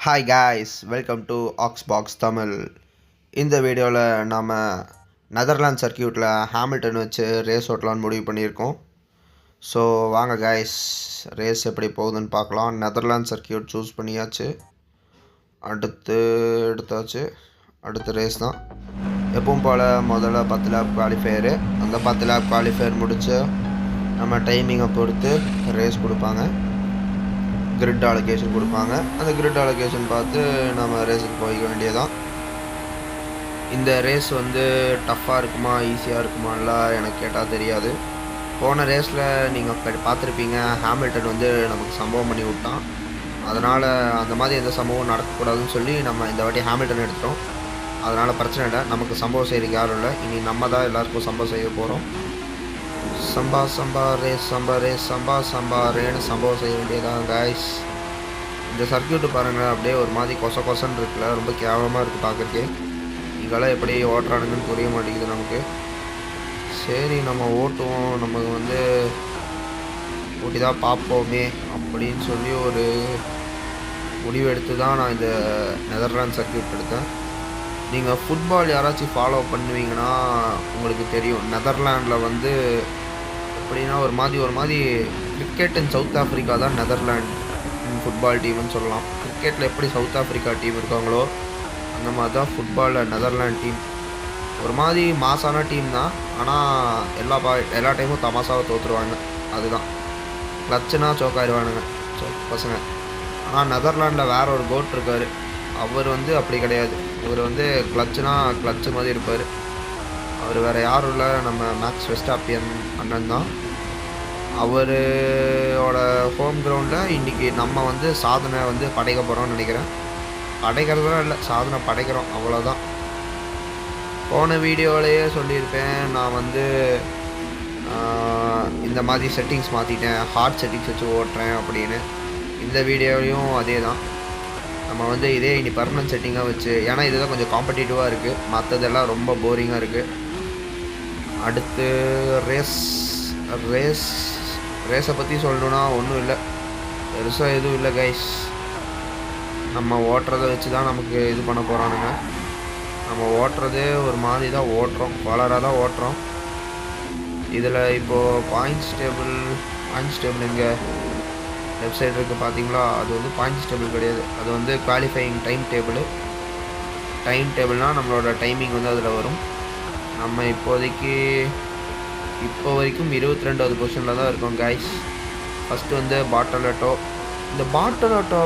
Hi guys, welcome to Oxbox Tamil. இந்த வீடியோவில் நாம் நெதர்லாண்ட் சர்க்கியூட்டில் ஹாமில்டன் வச்சு ரேஸ் ஓட்டலான்னு முடிவு பண்ணியிருக்கோம். ஸோ வாங்க காய்ஸ், ரேஸ் எப்படி போகுதுன்னு பார்க்கலாம். நெதர்லாண்ட் சர்க்கியூட் சூஸ் பண்ணியாச்சு. அடுத்த ரேஸ் தான். எப்பவும் போல் முதல்ல 10 லேப் குவாலிஃபயரு. அந்த 10 லேப் குவாலிஃபயர் முடித்து நம்ம டைமிங்கை பொறுத்து ரேஸ் கொடுப்பாங்க. கிரிட் அலோகேஷன் கொடுப்பாங்க. அந்த கிரிட் அலோகேஷன் பார்த்து நம்ம ரேஸுக்கு போய்க்க வேண்டியதான். இந்த ரேஸ் வந்து டஃப்பாக இருக்குமா ஈஸியாக இருக்குமான்லாம் எனக்கு கேட்டால் தெரியாது. போன ரேஸில் நீங்கள் பார்த்துருப்பீங்க, ஹாமில்டன் வந்து நமக்கு சம்பவம் பண்ணி விட்டான். அதனால் அந்த மாதிரி எந்த சம்பவம் நடக்கக்கூடாதுன்னு சொல்லி நம்ம இந்த வாட்டி ஹாமில்டன் எடுத்துட்டோம். அதனால் பிரச்சனை இல்லை, நமக்கு சம்பவம் செய்கிறதுக்கு யாரும் இல்லை. இனி நம்ம தான் எல்லாருக்கும் சம்பவம் செய்ய போகிறோம். ரேன்னு சம்பவம் செய்ய வேண்டியதான் காய்ஸ். இந்த சர்க்கியூட்டு பாருங்கள், அப்படியே ஒரு மாதிரி கொசன்னு இருக்குல்ல, ரொம்ப கேவலமாக இருக்குது பார்க்குறக்கே. இதெல்லாம் எப்படி ஓட்டுறானுங்கன்னு புரிய மாட்டேங்குது நமக்கு. சரி, நம்ம ஓட்டுவோம், நமக்கு வந்து ஓட்டி தான் பார்ப்போமே அப்படின்னு சொல்லி ஒரு முடிவு எடுத்து தான் நான் இந்த நெதர்லாண்ட் சர்க்கியூட் எடுத்தேன். நீங்கள் ஃபுட்பால் யாராச்சும் ஃபாலோ பண்ணுவீங்கன்னா உங்களுக்கு தெரியும், நெதர்லாண்டில் வந்து எப்படின்னா ஒரு மாதிரி கிரிக்கெட் இன் சவுத் ஆஃப்ரிக்கா தான் நெதர்லாண்ட் ஃபுட்பால் டீம்னு சொல்லலாம். கிரிக்கெட்டில் எப்படி சவுத் ஆஃப்ரிக்கா டீம் இருக்காங்களோ அந்த மாதிரி தான் ஃபுட்பாலில் நெதர்லாண்ட் டீம். ஒரு மாதிரி மாசான டீம் தான், ஆனால் எல்லா டைமும் தமாசாவை தோற்றுருவாங்க. அதுதான் கிளச்சுனா சோக்காயிருவானுங்க பசங்க. ஆனால் நெதர்லாண்டில் வேற ஒரு கோட் இருக்கார். அவர் வந்து அப்படி கிடையாது. அவர் வந்து கிளச்சுனா கிளச்சு மாதிரி இருப்பார். அவர் வேறு யாரும் இல்லை, நம்ம மேக்ஸ் வெஸ்டாப்பியன் அண்ணன் தான். அவரோட ஹோம் கிரவுண்டில் இன்றைக்கி நம்ம வந்து சாதனை வந்து படைக்க போகிறோம்னு நினைக்கிறேன். படைக்கிறதுலாம் இல்லை, சாதனை படைக்கிறோம், அவ்வளோதான். போன வீடியோவிலேயே சொல்லியிருப்பேன், நான் வந்து இந்த மாதிரி செட்டிங்ஸ் மாற்றிட்டேன், ஹார்ட் செட்டிங்ஸ் வச்சு ஓட்டுறேன் அப்படின்னு. இந்த வீடியோலையும் அதே தான். நம்ம வந்து இதே இனி பர்மனன்ட் செட்டிங்காக வச்சு, ஏன்னா இதுதான் கொஞ்சம் காம்படிட்டிவாக இருக்குது, மற்றதெல்லாம் ரொம்ப போரிங்காக இருக்குது. அடுத்து ரேஸை பற்றி சொல்லணுன்னா ஒன்றும் இல்லை, பெருசாக எதுவும் இல்லை கைஸ். நம்ம ஓட்டுறதை வச்சு தான் நமக்கு இது பண்ண போகிறானுங்க. நம்ம ஓட்டுறதே ஒரு மாதிரி தான் ஓட்டுறோம், வளராக தான் ஓட்டுறோம். இதில் இப்போது பாயிண்ட்ஸ் டேபிள் இங்கே லெஃப்ட் சைடு இருக்குது பார்த்தீங்களா, அது வந்து பாயிண்ட்ஸ் டேபிள் கிடையாது, அது வந்து குவாலிஃபையிங் டைம் டேபிள்னால் நம்மளோட டைமிங் வந்து அதில் வரும். நம்ம இப்போ வரைக்கும் 22வது பொசிஷனில் தான் இருக்கோம் கைஸ். ஃபஸ்ட்டு வந்து பாட்டலட்டோ. இந்த பாட்டலட்டோ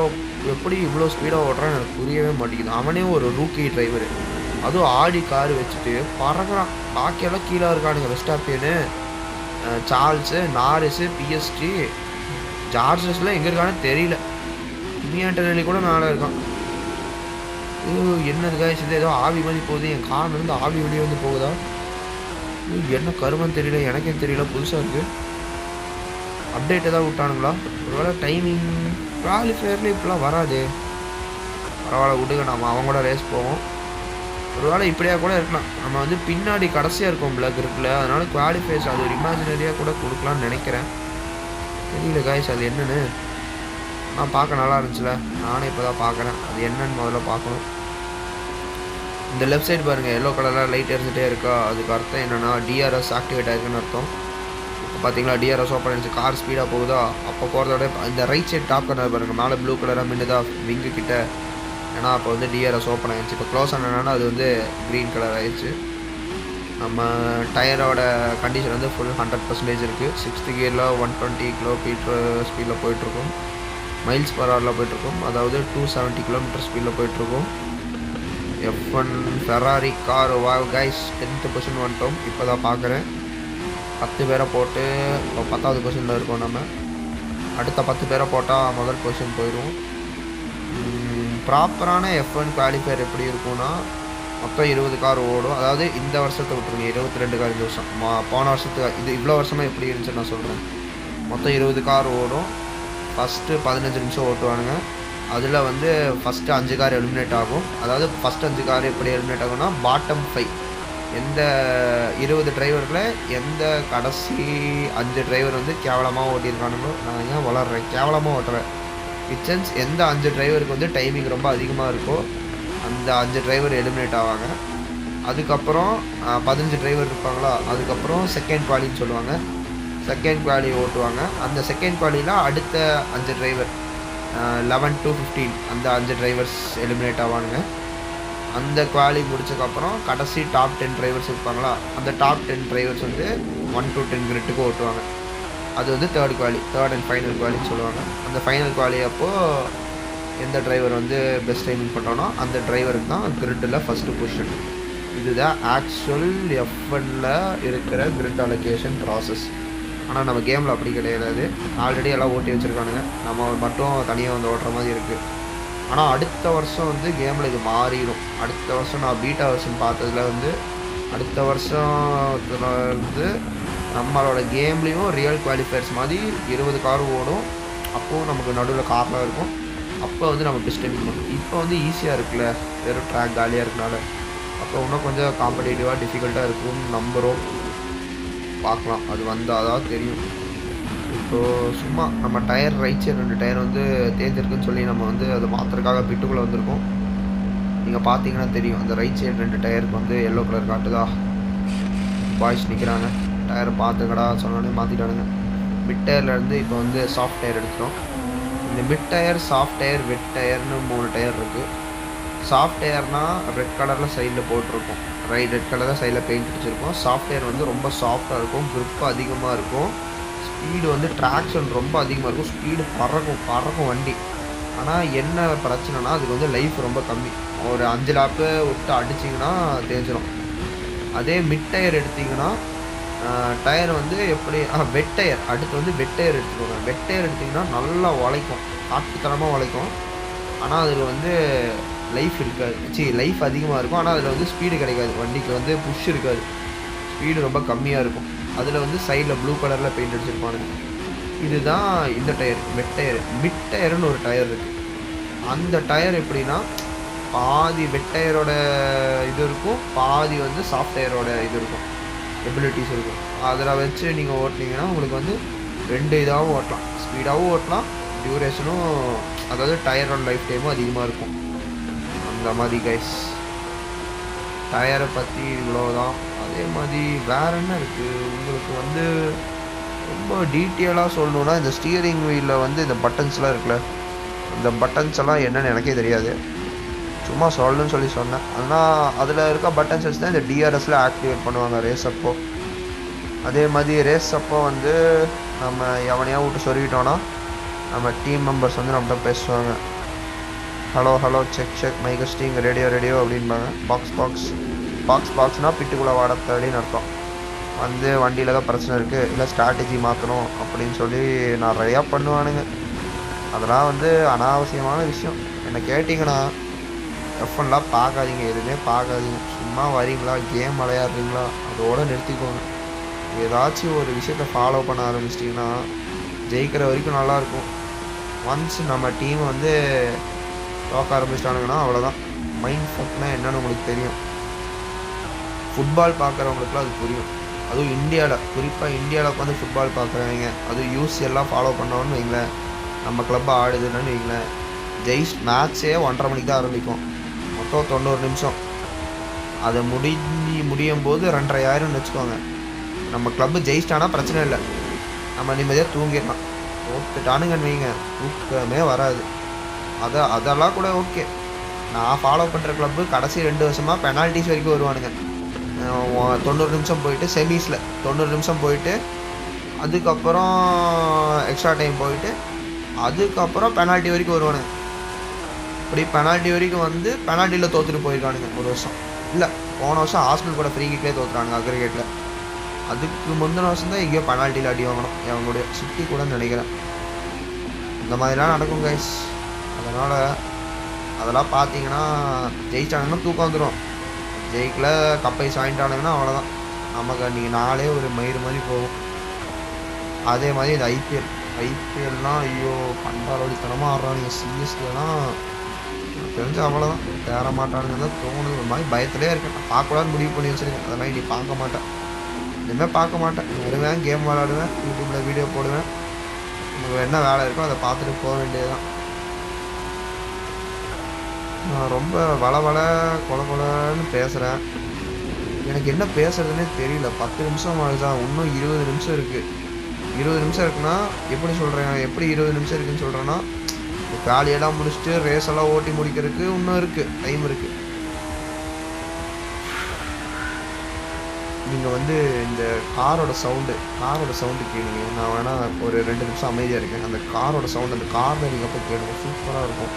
எப்படி இவ்வளோ ஸ்பீடாக ஓட்டுறான்னு எனக்கு புரியவே மாட்டேங்குது. அவனே ஒரு ரூக்கி டிரைவரு, அதுவும் ஆடி கார் வச்சுட்டு பறக்கிறான். பாக்கியெல்லாம் கீழே இருக்கானுங்க, வெஸ்டாப்பியனு, சார்ல்ஸு, நாரிஸு, பிஎஸ்டி, ஜார்ஜஸ்லாம் எங்கே இருக்கான்னு தெரியல. இமியாண்டனி கூட மேலே இருக்கான். என்னது கைஸ், இது ஏதோ ஆவி மாதிரி போகுது. என் கார்லேருந்து ஆவி வெளியே வந்து போகுதா? என்ன கருமன்னு தெரியல, எனக்கே தெரியல, புதுசாக இருக்குது. அப்டேட் எதாவது விட்டானுங்களா? ஒருவேளை டைமிங் குவாலிஃபயரில் இப்போலாம் வராது. பரவாயில்ல விடுங்க, நம்ம அவங்க கூட ரேஸ் போவோம். ஒருவேளை இப்படியா கூட இருக்கலாம். நம்ம வந்து பின்னாடி கடைசியாக இருக்கோம்ல கிரிப்பில், அதனால் குவாலிஃபயர்ஸ் அது ஒரு இமேஜினரியாக கூட கொடுக்கலான்னு நினைக்கிறேன். தெரியல காய்ஸ் அது என்னன்னு. நான் பார்க்க நல்லா இருந்துச்சுல, நானே இப்போ தான் பார்க்குறேன் அது என்னன்னு முதல்ல பார்க்கணும். இந்த லெஃப்ட் சைடு பாருங்கள், எல்லோ கலரில் லைட் எரிஞ்சிட்டே இருக்கா, அதுக்கு அர்த்தம் என்னென்னா டிஆர்எஸ் ஆக்டிவேட் ஆகிருக்குன்னு அர்த்தம். இப்போ பார்த்தீங்களா டிஆர்எஸ் ஓப்பன் ஆகிடுச்சு, கார் ஸ்பீடாக போகுதா. அப்போ போகிறதோட இந்த ரைட் சைடு டாப் கலர் பாருங்கள், மேலே ப்ளூ கலராக மின்னுதா விங்கு கிட்ட, ஏன்னா அப்போ வந்து டிஆர்எஸ் ஓப்பன் ஆகிடுச்சு. இப்போ க்ளோஸ் ஆனதுனால அது வந்து க்ரீன் கலர் ஆகிடுச்சு. நம்ம டயரோட கண்டிஷன் வந்து ஃபுல் 100% இருக்குது. 6th கியரில் 120 km ஸ்பீடில் போயிட்டுருக்கோம், மைல்ஸ் பர் ஹவரில் போயிட்டுருக்கோம், அதாவது 270 km ஸ்பீடில் போயிட்டுருக்கோம். F1 Ferrari car. Wow guys, 10th position வந்துட்டோம். இப்போ தான் பார்க்குறேன். 10 பேரை போட்டு இப்போ 10வது பொசிஷனில் இருக்கோம். நம்ம அடுத்த 10 பேரை போட்டால் முதல் பொசிஷன் போயிடுவோம். ப்ராப்பரான F1 குவாலிஃபயர் எப்படி இருக்கும்னா, மொத்தம் 20 கார் ஓடும். அதாவது இந்த வருஷத்தை விட்டுருங்க, 22 கார் இந்த வருஷம். போன வருஷத்துக்கு இது இவ்வளோ வருஷமாக எப்படி இருந்துச்சுன்னு நான் சொல்கிறேன். மொத்தம் 20 கார் ஓடும். ஃபஸ்ட்டு 15 நிமிஷம் ஓட்டுவானுங்க. அதில் வந்து ஃபஸ்ட்டு 5 கார் எலிமினேட் ஆகும். அதாவது ஃபஸ்ட்டு 5 கார் எப்படி எலிமினேட் ஆகும்னா, பாட்டம் 5 எந்த 20 டிரைவரில் எந்த கடைசி 5 டிரைவர் வந்து கேவலமாக ஓட்டியிருக்கானுங்களோ. நான் ஏன் வளர்கிறேன், கேவலமாக ஓட்டுறேன். கிச்சன்ஸ் எந்த 5 டிரைவருக்கு வந்து டைமிங் ரொம்ப அதிகமாக இருக்கோ அந்த 5 டிரைவர் எலிமினேட் ஆவாங்க. அதுக்கப்புறம் 15 டிரைவர் இருப்பாங்களா, அதுக்கப்புறம் செகண்ட் குவாலின்னு சொல்லுவாங்க. செகண்ட் குவாலி ஓட்டுவாங்க. அந்த செகண்ட் குவாலியில் அடுத்த 5 டிரைவர் 11 to 15 அந்த 5 டிரைவர்ஸ் எலிமினேட் ஆவானுங்க. அந்த குவாலி முடிச்சதுக்கப்புறம் கடைசி டாப் 10 டிரைவர்ஸ் இருப்பாங்களா, அந்த டாப் 10 டிரைவர்ஸ் வந்து 1 to 10 கிரிட்டுக்கு ஓட்டுவாங்க. அது வந்து தேர்ட் குவாலி, தேர்ட் அண்ட் ஃபைனல் குவாலின்னு சொல்லுவாங்க. அந்த ஃபைனல் குவாலி அப்போது எந்த டிரைவர் வந்து பெஸ்ட் டைமிங் பண்ணுறானோ அந்த டிரைவருக்கு தான் கிரிட்டில் ஃபஸ்ட்டு பொசிஷன். இதுதான் ஆக்சுவல் F1ல் இருக்கிற கிரிட் அலோகேஷன் ப்ராசஸ். ஆனால் நம்ம கேமில் அப்படி கிடையாது. ஆல்ரெடி எல்லாம் ஓட்டி வச்சுருக்கானுங்க, நம்ம மட்டும் தனியாக வந்து ஓட்டுற மாதிரி இருக்குது. ஆனால் அடுத்த வருஷம் வந்து கேமில் இது மாறிடும். அடுத்த வருஷம் நான் பீட்டா வெர்ஷன் பார்த்ததில் வந்து அடுத்த வருஷம் வந்து நம்மளோட கேம்லேயும் ரியல் குவாலிஃபயர்ஸ் மாதிரி 20 கார் ஓடும். அப்போது நமக்கு நடுவில் கார்லாம் இருக்கும். அப்போ வந்து நம்ம பெஸ்ட் டைமிங் பண்ணுவோம். இப்போ வந்து ஈஸியாக இருக்குல்ல, வெறும் ட்ராக் காலியாக இருக்கனால. அப்போ இன்னும் கொஞ்சம் காம்படேட்டிவாக டிஃபிகல்ட்டாக இருக்கும்னு நம்புகிறோம். பார்க்கலாம், அது வந்தால் தான் தெரியும். இப்போது சும்மா நம்ம டயர் ரைட் சைடு 2 டயர் வந்து தேர்ந்தெடுக்குன்னு சொல்லி நம்ம வந்து அதை மாற்றுறதுக்காக பிட்டுக்குள்ளே வந்திருக்கோம். நீங்கள் பார்த்தீங்கன்னா தெரியும், அந்த ரைட் சைடு 2 டயருக்கு வந்து எல்லோ கலர் காட்டுதா. பாய்ஸ் நிற்கிறாங்க, டயரை பார்த்துக்கடா சொன்னோடனே மாற்றிட்டானுங்க. மிட் டயர்லேருந்து இப்போ வந்து சாஃப்ட் டயர் எடுத்துகிறோம். இந்த mid tyre, soft tyre, wet டயர்னு 3 டயர் இருக்குது. சாஃப்ட் டயர்னால் ரெட் கலரில் சைடில் போட்டிருக்கும், ரெட் கலரில் சைடில் பெயிண்ட் அடிச்சிருக்கும். சாஃப்ட் டயர் வந்து ரொம்ப சாஃப்டாக இருக்கும், க்ரிப் அதிகமாக இருக்கும், ஸ்பீடு வந்து ட்ராக்ஷன் ரொம்ப அதிகமாக இருக்கும், ஸ்பீடு பறக்கும் வண்டி. ஆனால் என்ன பிரச்சனைனா அதுக்கு வந்து லைஃப் ரொம்ப கம்மி. ஒரு 5 லேப்பு விட்டு அடிச்சிங்கன்னா தேஞ்சிடும். அதே மிட் டயர் எடுத்திங்கன்னா டயர் வந்து எப்படி வெட் டயர், அடுத்து வந்து வெட் டயர் எடுத்துக்கோங்க. வெட் டயர் எடுத்திங்கன்னா நல்லா உழைக்கும், காட்டுத்தனமாக உழைக்கும். ஆனால் அதில் வந்து லைஃப் இருக்காது, லைஃப் அதிகமாக இருக்கும். ஆனால் அதில் வந்து ஸ்பீடு கிடைக்காது, வண்டிக்கு வந்து புஷ் இருக்காது, ஸ்பீடு ரொம்ப கம்மியாக இருக்கும். அதில் வந்து சைடில் ப்ளூ கலரில் பெயிண்ட் அடிச்சிருப்பானுங்க. இதுதான் இந்த டயர், வெட் டயர். மிட் டயர்னு ஒரு டயர் இருக்குது. அந்த டயர் எப்படின்னா பாதி வெட் டயரோட இது இருக்கும், பாதி வந்து சாஃப்ட் டயரோட இது இருக்கும், எபிலிட்டிஸ் இருக்கும். அதில் வச்சு நீங்கள் ஓட்டினீங்கன்னா உங்களுக்கு வந்து 2 இதாகவும் ஓட்டலாம், ஸ்பீடாகவும் ஓட்டலாம், டியூரேஷனும் அதாவது டயரோட லைஃப் டைமும் அதிகமாக இருக்கும். அந்த மாதிரி கைஸ் டயரை பற்றி இவ்வளோதான். அதே மாதிரி வேறு என்ன இருக்குது உங்களுக்கு வந்து ரொம்ப டீட்டெயிலாக சொல்லணுன்னா, இந்த ஸ்டியரிங் வீலில் வந்து இந்த பட்டன்ஸ்லாம் இருக்குல்ல, இந்த பட்டன்ஸ் எல்லாம் என்னென்னு எனக்கே தெரியாது, சும்மா சொல்லணும்னு சொல்லி சொன்னேன். ஆனால் அதில் இருக்க பட்டன்ஸ் வச்சு தான் இந்த டிஆர்எஸில் ஆக்டிவேட் பண்ணுவாங்க ரேஸ் அப்போ. அதே மாதிரி ரேஸ் அப்போ வந்து நம்ம எவனையாக விட்டு சொருகிட்டோன்னா நம்ம டீம் மெம்பர்ஸ் வந்து நம்மகிட்ட பேசுவாங்க. ஹலோ செக் மைகஸ்டிங் ரேடியோ அப்படின்பாங்க. பாக்ஸ்னால் பிட்டுக்குள்ளே வாடத்தடின்னு அர்த்தம். வந்து வண்டியில் தான் பிரச்சனை இருக்குது, இல்லை ஸ்ட்ராட்டஜி மாற்றணும் அப்படின்னு சொல்லி நிறையா பண்ணுவானுங்க. அதெல்லாம் வந்து அனாவசியமான விஷயம். என்னை கேட்டிங்கன்னா F1லாம் பார்க்காதீங்க, எதுவுமே பார்க்காதீங்க. சும்மா வரீங்களா, கேம் விளையாடுறீங்களா, அதோடு நிறுத்திக்கோங்க. ஏதாச்சும் ஒரு விஷயத்தை ஃபாலோ பண்ண ஆரம்பிச்சிட்டிங்கன்னா ஜெயிக்கிற வரைக்கும் நல்லாயிருக்கும். ஒன்ஸ் நம்ம டீம் வந்து தோக்க ஆரம்பிச்சிட்டானுங்கன்னா அவ்வளோதான். மைண்ட் ஃபக்னா என்னென்னு உங்களுக்கு தெரியும். ஃபுட்பால் பார்க்குறவங்களுக்குலாம் அது புரியும். அதுவும் இந்தியாவில், குறிப்பாக இந்தியாவில் உட்காந்து ஃபுட்பால் பார்க்குறவங்க, அதுவும் யூசிஎல்லாம் ஃபாலோ பண்ணோன்னு வைங்களேன், நம்ம கிளப் ஆடுதுன்னு வைங்களேன், மேட்ச்சே 1:30 மணிக்கு தான் ஆரம்பிக்கும். மொத்தம் 90 நிமிஷம். அதை முடியும் போது 2:30 ஆயிரம்னு வச்சுக்கோங்க. நம்ம கிளப்பு ஜெயிச்சிட்டானா பிரச்சனை இல்லை, நம்ம நிம்மதியாக தூங்கிடலாம். தோத்துட்டானுங்கன்னு வைங்க, தூக்கமே வராது. அதெல்லாம் கூட ஓகே. நான் ஃபாலோ பண்ணுற கிளப்பு கடைசி 2 வருஷமாக பெனால்ட்டிஸ் வரைக்கும் வருவானுங்க. 90 நிமிஷம் போயிட்டு செமிஸில் 90 நிமிஷம் போயிட்டு அதுக்கப்புறம் எக்ஸ்ட்ரா டைம் போயிட்டு அதுக்கப்புறம் பெனால்ட்டி வரைக்கும் வருவானுங்க. இப்படி பெனால்ட்டி வரைக்கும் வந்து பெனால்ட்டியில் தோற்றுட்டு போயிருக்கானுங்க ஒரு வருஷம். இல்லை, போன வருஷம் ஹாஸ்டல் கூட ஃப்ரீ கிக்லேயே தோற்றுறானுங்க அக்ரிகேட்டில். அதுக்கு முந்தின வருஷம் தான் எங்கேயோ பெனால்ட்டியில் அடி வாங்கணும், அவங்களுடைய சிட்டி கூட நினைக்கிறேன். இந்த மாதிரிலாம் நடக்கும் கைஸ். அதனால் அதெல்லாம் பார்த்தீங்கன்னா ஜெயிச்சானுங்கன்னா தூக்கம் வந்துடும், ஜெயிக்கல கப்பை வாங்கிட்டானுங்கன்னா அவ்வளோதான். நமக்கு அன்றைக்கி நாளே ஒரு மயிறு மாதிரி போகும். அதே மாதிரி இந்த ஐபிஎல்லாம் ஐயோ பண்டாரோடித்தனமாக ஆடுறானுங்க. சிஎஸ்கெலாம் தெரிஞ்சு அவ்வளோதான், தேர மாட்டானுங்க தான் தோணுது. ஒரு மாதிரி பயத்திலே இருக்கேன். நான் பார்க்கக்கூடாதுன்னு முடிவு பண்ணி வச்சுருக்கேன். அதெல்லாம் இனி பார்க்க மாட்டேன், இனிமேல் பார்க்க மாட்டேன். வருவேன், கேம் விளாடுவேன், யூடியூப்பில் வீடியோ போடுவேன், உங்களுக்கு என்ன வேலை இருக்கோ அதை பார்த்துட்டு போக வேண்டியது தான். நான் ரொம்ப வள கொலன்னு பேசுகிறேன். எனக்கு என்ன பேசுறதுன்னே தெரியல. 10 நிமிஷம் ஆகுதா? இன்னும் 20 நிமிஷம் இருக்குது. 20 நிமிஷம் இருக்குன்னா எப்படி சொல்கிறேன்? எப்படி 20 நிமிஷம் இருக்குதுன்னு சொல்கிறேன்னா, காலையெல்லாம் முடிச்சுட்டு ரேஸ் எல்லாம் ஓட்டி முடிக்கிறதுக்கு இன்னும் இருக்குது, டைம் இருக்குது. நீங்கள் வந்து இந்த காரோட சவுண்டு கேளுங்க. நான் வேணால் ஒரு 2 நிமிஷம் அமைதியாக இருக்கேன். அந்த காரோட சவுண்டு, அந்த காரில் நீங்கள் போய் கேளுங்க, சூப்பராக இருக்கும்.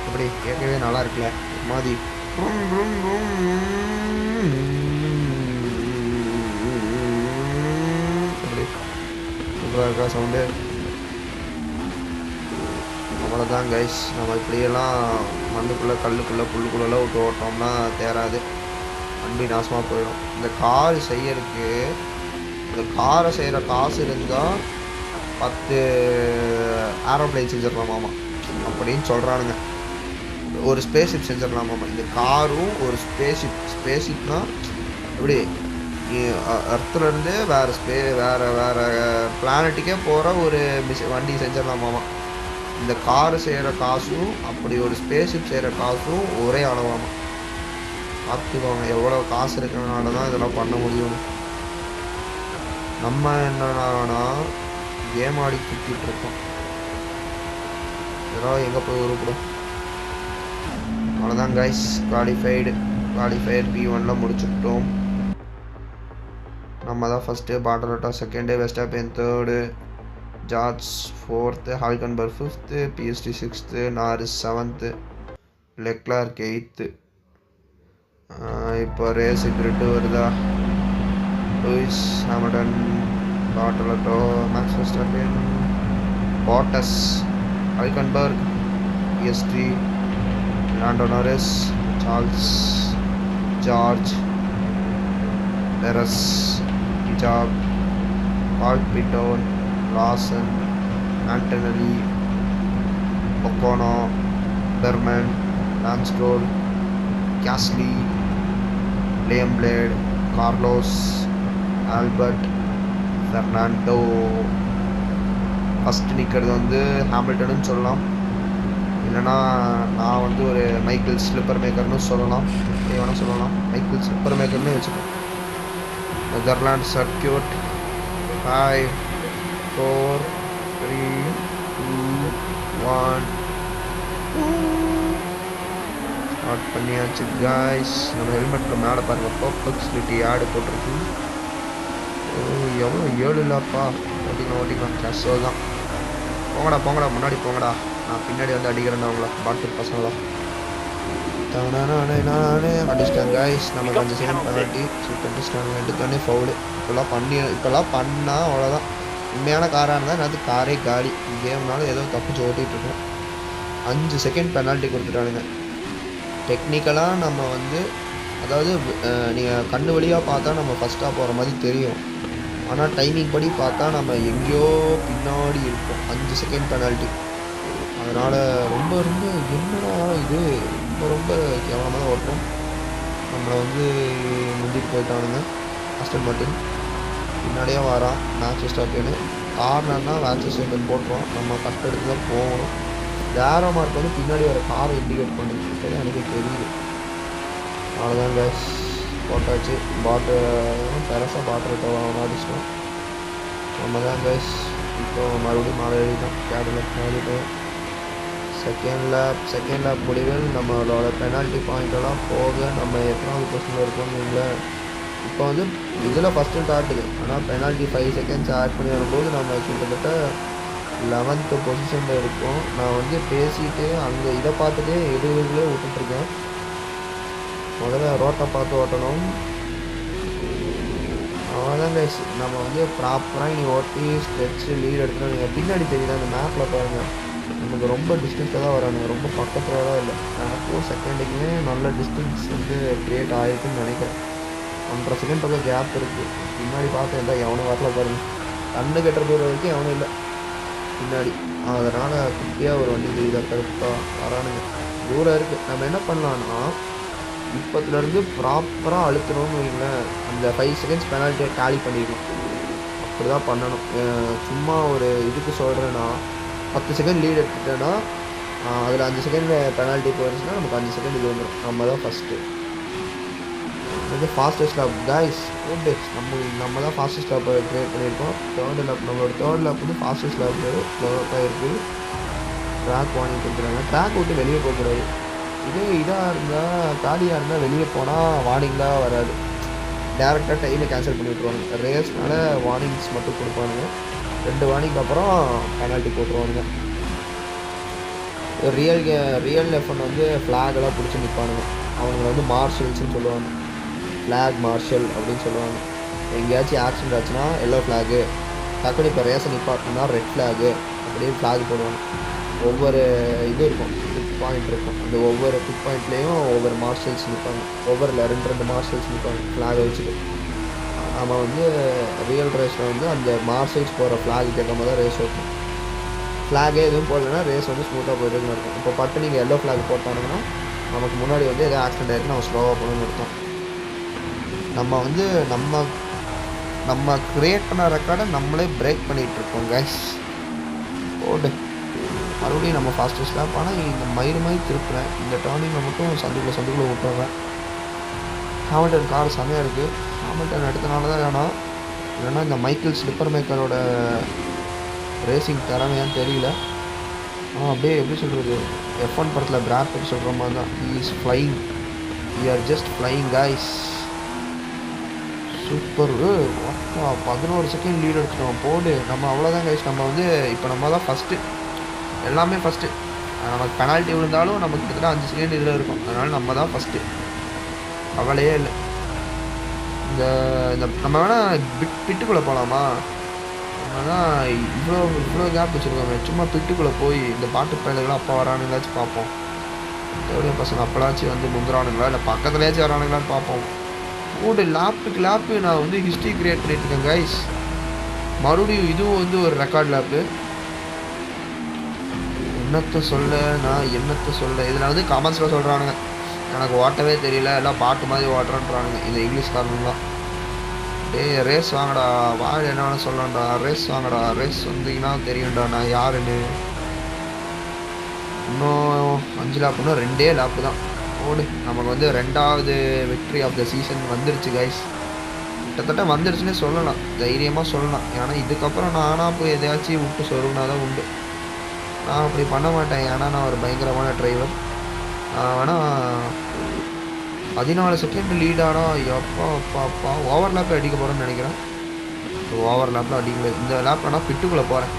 அப்படி கேட்கவே நல்லா இருக்குல்ல மாதிரி. அப்படி சூப்பராக இருக்கா சவுண்டு. அவ்வளோதான் கைஸ். நம்ம இப்படியெல்லாம் மண்ணுக்குள்ளே கல்லுக்குள்ளே புல்லுக்குள்ளெல்லாம் விட்டு ஓட்டோம்னா தேராது, வண்டி நாசமாக போயிடும். இந்த கார் செய்யறதுக்கு, இந்த காரை செய்கிற காசு இருந்தால் 10 ஏரோப்ளைன் செஞ்சிடலாமாமா அப்படின்னு சொல்கிறானுங்க. ஒரு ஸ்பேஸ்ஷிப் செஞ்சிடலாமாமா. இந்த காரும் ஒரு ஸ்பேஸ்ஷிப்னா எப்படி அர்த்துலேருந்து வேறு பிளானட்டுக்கே போகிற ஒரு வண்டி செஞ்சிடலாமாமா. இந்த காரு செய்கிற காசும் அப்படி ஒரு ஸ்பேஸ்ஷிப் செய்கிற காசும் ஒரே அளவாமா. பார்த்துக்கோங்க எவ்வளோ காசு இருக்கிறதுனால தான் இதெல்லாம் பண்ண முடியும். நம்ம என்னன்னா கேம் ஆடி சுற்றிட்டு இருக்கோம். இதெல்லாம் எங்கே போய் உருப்படும். அவ்வளோதான் கைஸ். குவாலிஃபைடு P1 முடிச்சுட்டோம். நம்ம தான் first, Bortoleto second, Verstappen third, George fourth, Hulkenberg fifth, Piastri sixth, Norris seventh, Leclerc eighth. இப்போ ரேஸு கிரிட்டு வருதா? Lewis Hamilton, Bortoleto, Max Verstappen, Bottas, Hulkenberg, Piastri, Lando Norris, Charles, George, Perez, ஹிஜாப், பால் பிட்டோன், Lawson, Antonelli, Ocon, Bearman, Lance Stroll, Gasly, Liam பிளேட், Carlos, Albert, Fernando. First நிற்கிறது வந்து ஹாமில்டன்னு சொல்லலாம், இல்லைனா நான் வந்து ஒரு மைக்கேல் ஸ்லிப்பர் மேக்கர்னு சொல்லலாம். வேணால் சொல்லலாம், மைக்கேல் ஸ்லிப்பர் மேக்கர்னு வச்சுக்கோம். நெதர்லாண்ட் சர்க்கியூட். 5 4 3 2 1 ஸ்டார்ட் பண்ணியாச்சு காய்ஸ். நம்ம ஹெல்மெட்டில் மேலே பாருங்கள் பர்ஃபெக்ட்லிட்டி ஆடு போட்டிருக்கு. எவ்வளோ 7 இல்லைப்பா. ஓட்டிக்கலாம் கேஷோ தான். போங்கடா முன்னாடி போங்கடா. நான் பின்னாடி வந்து அடிக்கிறேன்னா அவங்கள பாட்டு பசங்களா. நானே அடிச்சிட்டேன் கைஸ். நமக்கு 5 செகண்ட் பெனால்ட்டி. அடிச்சிட்டாங்க. எடுத்தோடனே ஃபவுலு. இப்போல்லாம் பண்ணால் அவ்வளோதான். உண்மையான காராக இருந்தால் நான் காரே காலி. கேம்னாலும் ஏதோ தப்பிச்சு ஓட்டிகிட்ருக்கோம். 5 செகண்ட் பெனால்ட்டி கொடுத்துட்டானுங்க. டெக்னிக்கலாக நம்ம வந்து, அதாவது நீங்கள் கண்ணு வழியாக பார்த்தா நம்ம ஃபஸ்ட்டாக போகிற மாதிரி தெரியும். ஆனால் டைமிங் படி பார்த்தா நம்ம எங்கேயோ பின்னாடி இருக்கோம். 5 செகண்ட் பெனால்ட்டி. அதனால் ரொம்ப என்னடா இது, ரொம்ப கேவலமாக தான் ஓட்டுறோம். நம்மளை வந்து முந்திட்டு போயிட்டானுங்க. ஆஸ்டன் மார்ட்டின் பின்னாடியே வரான். மேக்ஸ் வெஸ்டாப்பன் கார்னர்னா மேக்ஸ் வெஸ்டாப்பன் போட்டுருவோம். நம்ம கட் எடுத்து தான் போகணும். ஏரோ மார்க் வந்து பின்னாடி வர காரை இண்டிகேட் பண்ணிட்டு எனக்கு தெரியுது. அவ்வளோதான் கேஸ், போட்டாச்சு. பெருசாக பாட்டு அடிச்சிட்டோம். நம்ம தான் கேஸ். இப்போ மறுபடியும் மழை எழுதிட்டோம். கேடலில் மாறிட்டு செகண்ட் லேப் முடிவில் நம்மளோட பெனால்ட்டி பாயிண்டெல்லாம் போக நம்ம எத்தனாவது பொசிஷனில் இருக்கோம்னு. இப்போ வந்து இதில் ஃபஸ்ட்டு ஸ்டார்ட்டுது. ஆனால் பெனால்ட்டி 5 செகண்ட்ஸ் ஆட் பண்ணி வரும்போது நம்ம கிட்டத்தட்ட 11th பொசிஷனில் இருக்கோம். நான் வந்து பேசிட்டு அங்கே இதை பார்த்துட்டு எதுவுமே விட்டுட்ருக்கேன். முதல்ல ரோட்டை பார்த்து ஓட்டணும். அவ்வளோதான் கைஸ். நம்ம வந்து ப்ராப்பராக இனி ஓட்டி ஸ்ட்ரெச்சு லீட் எடுத்துகிட்டு நீங்கள் பின்னாடி தெரியுது அந்த மேப்பில் பாருங்கள். நமக்கு ரொம்ப டிஸ்டன்ஸாக தான் வரானுங்க, ரொம்ப பக்கத்தில் தான் இல்லை. எனக்கும் செகண்டுக்குமே நல்ல டிஸ்டன்ஸ் வந்து க்ரியேட் ஆகிருக்குன்னு நினைக்கிறேன். 1.5 செகண்ட் பக்கம் கேப் இருக்குது. பின்னாடி பார்த்து இருந்தால் எவனும் வரல பாருங்கள். கண்ணு கட்டுற தூரம் வரைக்கும் எவனும் இல்லை பின்னாடி. அதனால் குட்டியாக ஒரு வண்டி தெரியுதா கருப்பாக வரானுங்க. தூரம் இருக்குது. நம்ம என்ன பண்ணலான்னா இப்போத்துலேருந்து ப்ராப்பராக அழுத்தணும்னு வைங்களேன், அந்த 5 செகண்ட்ஸ் பெனால்ட்டியை டேலி பண்ணிடணும். அப்படி தான் பண்ணணும். சும்மா ஒரு இதுக்கு சொல்கிறேன்னா 10 செகண்ட் லீட் எடுத்துட்டேன்னா அதில் 5 செகண்ட் பெனால்ட்டி போயிடுச்சுன்னா நமக்கு 5 செகண்ட் இது வந்துடும். நம்ம தான் ஃபஸ்ட்டு. இது ஃபாஸ்டஸ்ட் லேப் கைஸ் ஓட்டு நம்ம தான் ஃபாஸ்டஸ்ட் லேப்பை க்ரியேட் பண்ணியிருக்கோம். நம்மளோட தேர்ட் லேப் வந்து ஃபாஸ்டஸ்ட் லேப் டெவலப்பாக இருக்குது. ட்ராக் வாங்கி கொடுக்குறாங்க. ட்ராக் விட்டு வெளியே போகக்கூடாது. இதே இதாக இருந்தால் காலியாக இருந்தால் வெளியே போனால் வார்னிங்லாம் வராது. டேரெக்டாக டைமை கேன்சல் பண்ணி விட்ருவாங்க. ரேஸ்னால வார்னிங்ஸ் மட்டும் கொடுப்பானுங்க. 2 வார்னிங்க்கு அப்புறம் பெனால்ட்டி போட்டுருவானுங்க. ரியல் எஃப்என் வந்து ஃப்ளாகெல்லாம் பிடிச்சி நிற்பானுங்க. அவங்க வந்து மார்ஷல்ஸ்ன்னு சொல்லுவாங்க. ஃப்ளாக் மார்ஷல் அப்படின்னு சொல்லுவாங்க. எங்கேயாச்சும் ஆக்சிடென்ட் ஆச்சுன்னா எல்லோ ஃப்ளாகு, டக்குனு இப்போ ரேஸை நிப்பாட்டினா ரெட் ஃப்ளாகு அப்படின்னு ஃப்ளாக் போடுவாங்க. ஒவ்வொரு இது இருக்கும், பிக் பாயிண்ட் இருக்கும். அந்த ஒவ்வொரு பிக் பாயிண்ட்லேயும் ஒவ்வொரு மார்ஷல்ஸ் நிற்பாங்க. ஒவ்வொரு 2 மார்ஷல்ஸ் நிற்பாங்க ஃப்ளாகை வச்சுட்டு. நம்ம வந்து ரியல் ரேஸில் வந்து அந்த மார்ஷல்ஸ் போகிற ஃப்ளாகுக்கு ஏற்ற மாதிரி தான் ரேஸ் ஓட்டணும். ஃப்ளாகே எதுவும் போடலைன்னா ரேஸ் வந்து ஸ்மூத்தாக போயிட்டுன்னு இருக்கும். இப்போ பட்டு நீங்கள் எல்லோ ஃப்ளாக் போட்டானுங்கன்னா நமக்கு முன்னாடி வந்து எதாவது ஆக்சிடென்ட் ஆகிருக்கு, நம்ம ஸ்லோவாக போகணும்னு இருக்கும். நம்ம வந்து நம்ம க்ரியேட் பண்ண ரெக்கார்டை நம்மளே பிரேக் பண்ணிகிட்ருக்கோம் கைஸ். போடு மறுபடியும் நம்ம ஃபாஸ்டஸ்ட் லேப். ஆனால் இந்த மயிறு திருப்புறேன். இந்த டேர்னிங்கில் மட்டும் சந்துக்குள்ளே விட்டுறேன். ஹாமில்டன் கார் செமையாக இருக்குது. ஹாமில்டன் எடுத்தனால தான் இல்லைன்னா இந்த மைக்கேல் ஸ்லிப்பர் மேக்கரோட ரேசிங் திறமையான்னு தெரியல. ஆனால் அப்படியே எப்படி சொல்கிறது, F1 படத்தில் பிராட் பிட் சொல்கிற மாதிரி தான். He is flying, we are just flying guys. Super. 11 second lead எடுத்துட்டோம். போடு நம்ம அவ்வளோதான் கைஸ். நம்ம வந்து இப்போ நம்ம தான் ஃபஸ்ட்டு, எல்லாமே ஃபஸ்ட்டு. நமக்கு பெனால்ட்டி விழுந்தாலும் நமக்கு கிட்டத்தட்ட 5 செகண்ட் இதில் இருக்கும். அதனால் நம்ம தான் ஃபஸ்ட்டு, கவலையே இல்லை. இந்த நம்ம வேணால் பிட்டுக்குள்ளே போகலாமா? நம்ம தான் இவ்வளோ கேப் வச்சுருக்கோங்க. சும்மா பிட்டுக்குள்ளே போய் இந்த பாட்டு பயலுகளாம் அப்போ வரானுங்களாச்சும் பார்ப்போம். தேவையான பசங்க அப்போலாச்சும் வந்து முந்துறானுங்களா இல்லை பக்கத்துலேயாச்சும் வரானுங்களான்னு பார்ப்போம். ஓடு லேப்பு நான் வந்து ஹிஸ்ட்ரி க்ரியேட் பண்ணிட்டுருக்கேன் கைஸ். மறுபடியும் இதுவும் வந்து ஒரு ரெக்கார்ட் லேப்பு. என்னத்தை சொல்ல இதில் வந்து கமெண்ட்ஸில் சொல்கிறானுங்க எனக்கு ஓட்டவே தெரியல, எல்லாம் பாட்டு மாதிரி ஓட்டுறான்றானுங்க இந்த இங்கிலீஷ்காரனுங்களாம். ரேஸ் வாங்கடா, வாழ் என்ன வேணால் சொல்லலாம்டா. ரேஸ் வாங்கடா, ரேஸ் வந்தீங்கன்னா தெரியும்டா நான் யாருன்னு. இன்னும் 5 லேப், இன்னும் 2 லேப்பு தான். ஓடு நமக்கு வந்து 2வது விக்ட்ரி ஆஃப் த சீசன் வந்துருச்சு கைஸ். கிட்டத்தட்ட வந்துருச்சுன்னே சொல்லலாம், தைரியமாக சொல்லலாம். ஏன்னா இதுக்கப்புறம் நானாக போய் எதையாச்சும் விட்டு சொருகுனா தான் உண்டு. நான் அப்படி பண்ண மாட்டேன், ஏன்னா நான் ஒரு பயங்கரமான டிரைவர். ஆனால் 14 செகண்ட் லீடானா அப்பா ஓவர் லேப்பில் அடிக்க போகிறேன்னு நினைக்கிறேன். ஓவர் லேப்பில் அடிக்கல. இந்த லேப்பில் நான் பிட்டுக்குள்ளே போகிறேன்.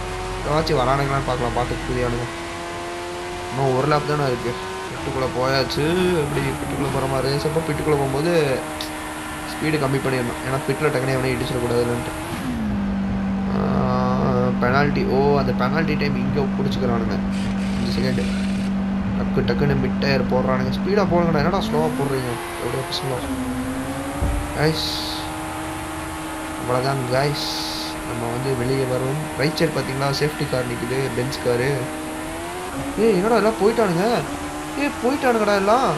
ஏதாச்சும் வரானுங்களான்னு பார்க்கலாம். பார்த்து புதியானுங்க. இன்னும் ஒரு லேப் தானே இருக்குது. பிட்டுக்குள்ளே போயாச்சு. எப்படி பிட்டுக்குள்ளே போகிற மாதிரி ரேஸ் அப்போ பிட்டுக்குள்ளே போகும்போது ஸ்பீடு கம்மி பண்ணிடணும். ஏன்னா பிட்டில் டக்குனே எவனே இடிச்சிடக்கூடாதுன்ட்டு. பெனால்ட்டி, அந்த பெனால்ட்டி டைம் இங்கே பிடிச்சிக்கிறானுங்க. 5 செகண்டு டக்குன்னு மிட் டயர் போடுறானுங்க. ஸ்பீடாக போடுங்கடா, என்னடா ஸ்லோவாக போடுறீங்க எவ்வளோ ஸ்லோவாக கைஸ். அவ்வளோதான் கைஸ், நம்ம வந்து வெளியே வரும். ரைட் சைட் பார்த்தீங்களா சேஃப்டி கார் நிற்குது, பென்ஸ் காரு. என்னடா எல்லாம் போயிட்டானுங்கடா எல்லாம்.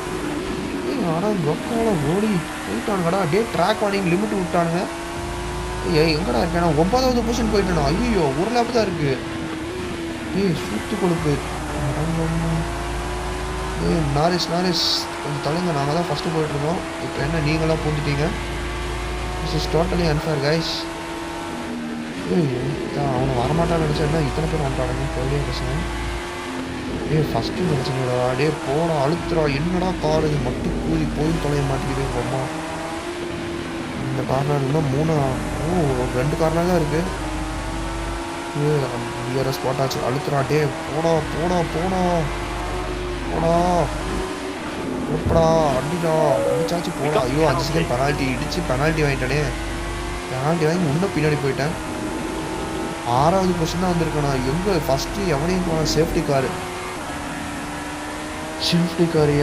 ஆனால் ரொக்கால ஓடி போயிட்டானுங்கடா. ட்ராக் வார்னிங் லிமிட் விட்டானுங்க. எங்கடா இருக்கேன்? 9வது பொசிஷன் போயிட்டேனா? ஐயோ, ஒரு லேப் தான் இருக்குது. சூத்து கொழுப்பு. நாரிஸ் கொஞ்சம் தலைங்க. நாங்கள் தான் ஃபஸ்ட்டு போயிட்டுருந்தோம். இப்போ என்ன நீங்களாம் பூந்துட்டீங்க? This is totally unfair guys. அவனை வரமாட்டான்னு நினச்சேன்னா இத்தனை பேர் வந்துட்டானுங்க. போயிட்டே பசங்க. ஃபஸ்ட்டு நினச்சிங்கடா. போடா அழுத்துறா. என்னடா கார் இது மட்டும் கூதி போய் தொலைய மாட்டேங்குது அம்மா. இந்த கார்னர் இருந்தால் 2 கார்னர் தான் இருக்குது. டிஆர்எஸ் போட்டாச்சு. அழுத்துறா. போடா எப்படா அடிச்சாச்சு போடா. ஐயோ 5 செகண்ட் பெனால்ட்டி இடிச்சு பெனால்ட்டி வாங்கிட்டானே. பெனால்ட்டி வாங்கி இன்னும் பின்னாடி போயிட்டேன். 6வது பொசிஷன் தான் வந்திருக்கேண்ணா. எங்கே ஃபஸ்ட்டு எவனையும் போனால் சேஃப்டி கார்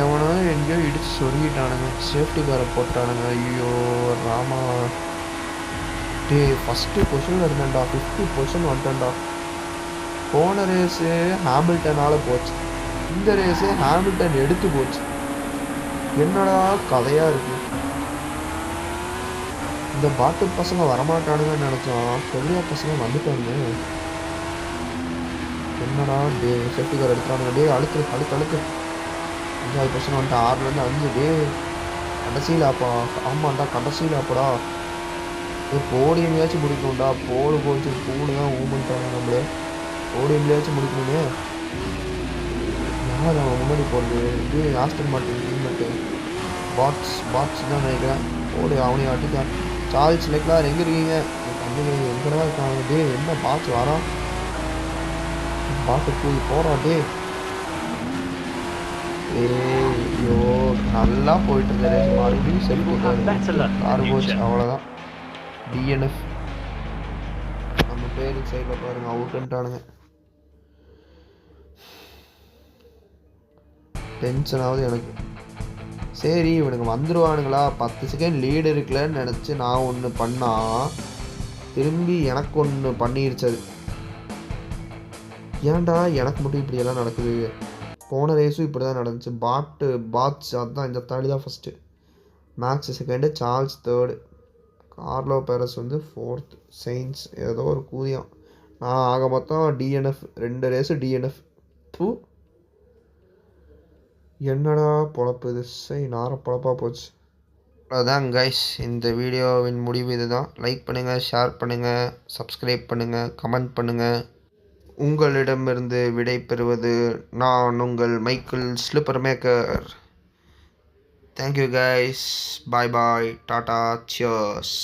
எவனோ எங்கேயோ இடித்து சொருகிட்டானுங்க. சேஃப்டி காரை போட்டானுங்க. ஐயோ ராமா. ஃபஸ்ட்டு பொசிஷனில் இருந்தேன்டா. 5th பொசிஷன் வந்துட்டேன்டா. போன ரேஸு ஹாமில்டனால் போச்சு. இந்த ரேஸு ஹாமில்டன் எடுத்து போச்சு. என்னடா கதையாக இருக்குது. இந்த பாட்டு பசங்க வரமாட்டானுங்கன்னு நினச்சோம், பெரிய பசங்க வந்துட்டானுங்க. என்னடா டே சேஃப்டி கார் எடுத்துறானுங்க. டே அழுத்து அழுத்து அழுத்து. 5% வந்துட்டு 6லேருந்து 5. டே கடைசியில் அப்பா. ஆமாண்டா கடைசியில் அப்படா. போடியம்லையாச்சும் முடிக்கணும்டா. போடு போச்சு பூனு தான் ஊமன்ட்டாங்க நம்மளே. போடியம்லையாச்சும் முடிக்கணுமே. யார் அவன் முன்னாடி போடுறது? இது ஆஸ்டன் மார்ட்டின் டீம்மேட்டு. பாட்ஸ் தான் நினைக்கிறேன். போடு அவனையும் அடிக்கான். சார்ல்ஸ் லெக்லார் எங்கே இருக்கீங்க? தம்பிங்க எங்கடா இருக்காங்க? டே என்ன பாட்ஸ் வரான்? பாட்டு போய் போகிறான். டே ஐயோ நல்லா போயிட்டு இருந்தாரு. மறுபடியும் செல்ஃபி கார் போச்சு. அவ்வளோதான். டிஎன்எஃப் நம்ம பேருக்கு சைடில் பாருங்க அவுட்டுன்ட்டானுங்க. டென்ஷன் ஆகுது எனக்கு. சரி இவனுங்க வந்துடுவானுங்களா, 10 செகண்ட் லீடு இருக்குல்லன்னு நினச்சி நான் ஒன்று பண்ணால் திரும்பி எனக்கு ஒன்று பண்ணிருச்சது. ஏன்டா எனக்கு மட்டும் இப்படியெல்லாம் நடக்குது? போன ரேஸும் இப்படி தான் நடந்துச்சு. பாட்ஸ் அதுதான். இந்த தாடி தான் first, Max second, Charles third, Carlo Perez வந்து 4th, செயின்ஸ் ஏதோ ஒரு கூதியம். நான் ஆக மொத்தம் டிஎன்எஃப் 2 ரேஸு டிஎன்எஃப். டூ என்னடா பொழப்பு இது? நார பொழப்பாக போச்சு. அதான் கைஸ், இந்த வீடியோவின் முடிவு இதுதான். லைக் பண்ணுங்கள், ஷேர் பண்ணுங்கள், சப்ஸ்கிரைப் பண்ணுங்கள், கமெண்ட் பண்ணுங்கள். உங்களிடமிருந்து விடை பெறுவது நான் உங்கள் Michael slipper maker. Thank you guys. Bye bye, tata, cheers.